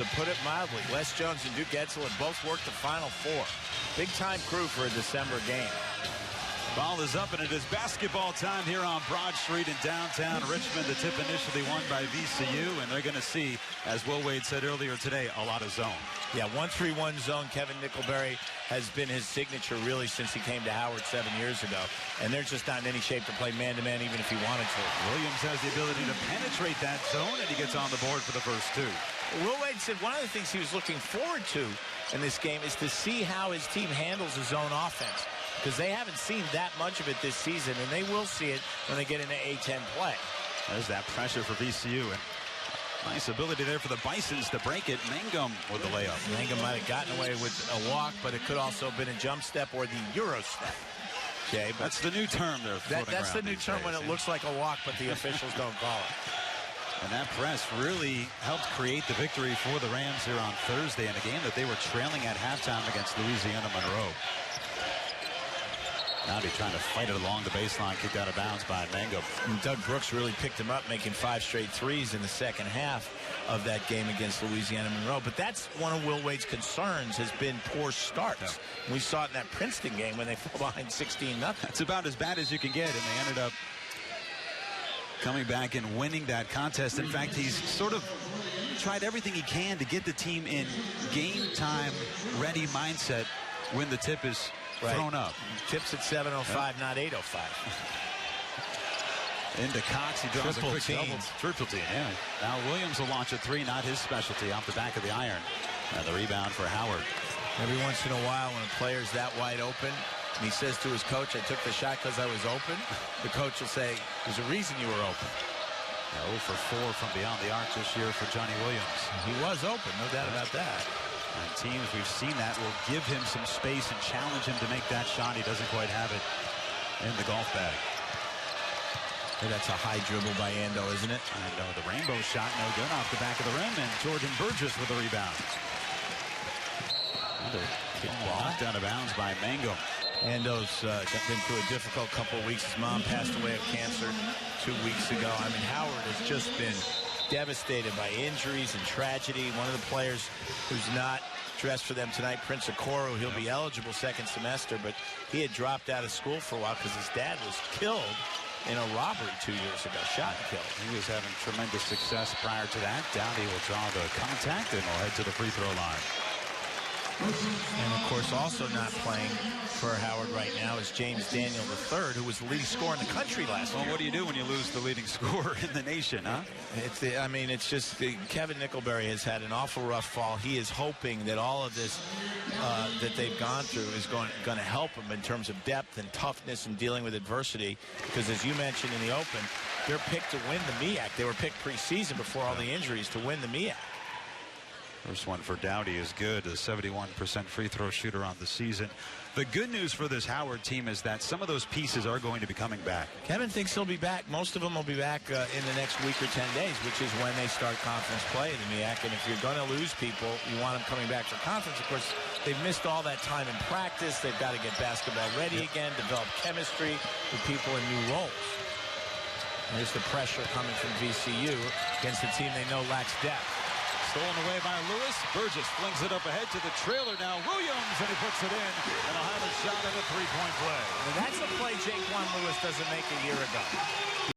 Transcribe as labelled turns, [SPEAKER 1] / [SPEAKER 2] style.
[SPEAKER 1] To put it mildly, Les Jones and Duke Edsel have both worked the Final Four. Big-time crew for a December game.
[SPEAKER 2] Ball is up, and it is basketball time here on Broad Street in downtown Richmond. The tip initially won by VCU, and they're going to see, as Will Wade said earlier today, a lot of zone.
[SPEAKER 1] Yeah, 1-3-1 zone. Kevin Nickelberry has been his signature really since he came to Howard 7 years ago. And they're just not in any shape to play man-to-man even if he wanted to.
[SPEAKER 2] Williams has the ability to penetrate that zone, and he gets on the board for the first two.
[SPEAKER 1] Will Wade said one of the things he was looking forward to in this game is to see how his team handles his zone offense, because they haven't seen that much of it this season, and they will see it when they get into A-10 play.
[SPEAKER 2] There's that pressure for VCU, and nice ability there for the Bisons to break it. Mangum with the layup.
[SPEAKER 1] Mangum might have gotten away with a walk, but it could also have been a jump step or the Euro step. Okay, but
[SPEAKER 2] that's the new term there.
[SPEAKER 1] That's the new term when it looks like a walk, but the officials don't call it.
[SPEAKER 2] And that press really helped create the victory for the Rams here on Thursday in a game that they were trailing at halftime against Louisiana Monroe. Now they're trying to fight it along the baseline, kicked out of bounds by Mangum.
[SPEAKER 1] And Doug Brooks really picked him up, making 5 straight threes in the second half of that game against Louisiana Monroe. But that's one of Will Wade's concerns, has been poor starts. Yeah. We saw it in that Princeton game when they fell behind 16-0.
[SPEAKER 2] That's about as bad as you can get, and they ended up coming back and winning that contest. In fact, he's sort of tried everything he can to get the team in game time ready mindset when the tip is thrown up.
[SPEAKER 1] Tips at 7:05, not 8:05.
[SPEAKER 2] Into Cox, he draws a quick double. Triple team, yeah. Now Williams will launch a three, not his specialty, off the back of the iron. And the rebound for Howard.
[SPEAKER 1] Every once in a while when a player's that wide open, and he says to his coach, I took the shot because I was open, the coach will say, there's a reason you were open.
[SPEAKER 2] 0 for 4 from beyond the arc this year for Johnny Williams.
[SPEAKER 1] He was open, no doubt about that.
[SPEAKER 2] And teams, we've seen that, will give him some space and challenge him to make that shot. He doesn't quite have it in the golf bag.
[SPEAKER 1] Hey, that's a high dribble by Ando, isn't it?
[SPEAKER 2] Ando, the rainbow shot, no good, off the back of the rim, and Jordan Burgess with the rebound. Another knocked out of bounds by Mangum.
[SPEAKER 1] Ando's been through a difficult couple of weeks. His mom passed away of cancer 2 weeks ago. I mean, Howard has just been devastated by injuries and tragedy. One of the players who's not dressed for them tonight, Prince Okoro, he'll be eligible second semester, but he had dropped out of school for a while because his dad was killed in a robbery 2 years ago, shot and killed.
[SPEAKER 2] He was having tremendous success prior to that. Downey will draw the contact and will head to the free throw line.
[SPEAKER 1] And, of course, also not playing for Howard right now is James Daniel III, who was the leading scorer in the country last year.
[SPEAKER 2] Well, what do you do when you lose the leading scorer in the nation, huh?
[SPEAKER 1] It's just Kevin Nickelberry has had an awful rough fall. He is hoping that all of this that they've gone through is going to help him in terms of depth and toughness and dealing with adversity. Because, as you mentioned in the open, they're picked to win the MEAC. They were picked preseason before all the injuries to win the MEAC.
[SPEAKER 2] First one for Dowdy is good, a 71% free throw shooter on the season. The good news for this Howard team is that some of those pieces are going to be coming back.
[SPEAKER 1] Kevin thinks he'll be back. Most of them will be back in the next week or 10 days, which is when they start conference play in the MEAC. And if you're going to lose people, you want them coming back for conference. Of course, they've missed all that time in practice. They've got to get basketball ready again, develop chemistry with people in new roles. There's the pressure coming from VCU against a team they know lacks depth.
[SPEAKER 2] Stolen away by Lewis. Burgess flings it up ahead to the trailer now. Williams, and he puts it in. And a Highland shot at a three-point play.
[SPEAKER 1] And that's a play Jaquan Lewis doesn't make a year ago.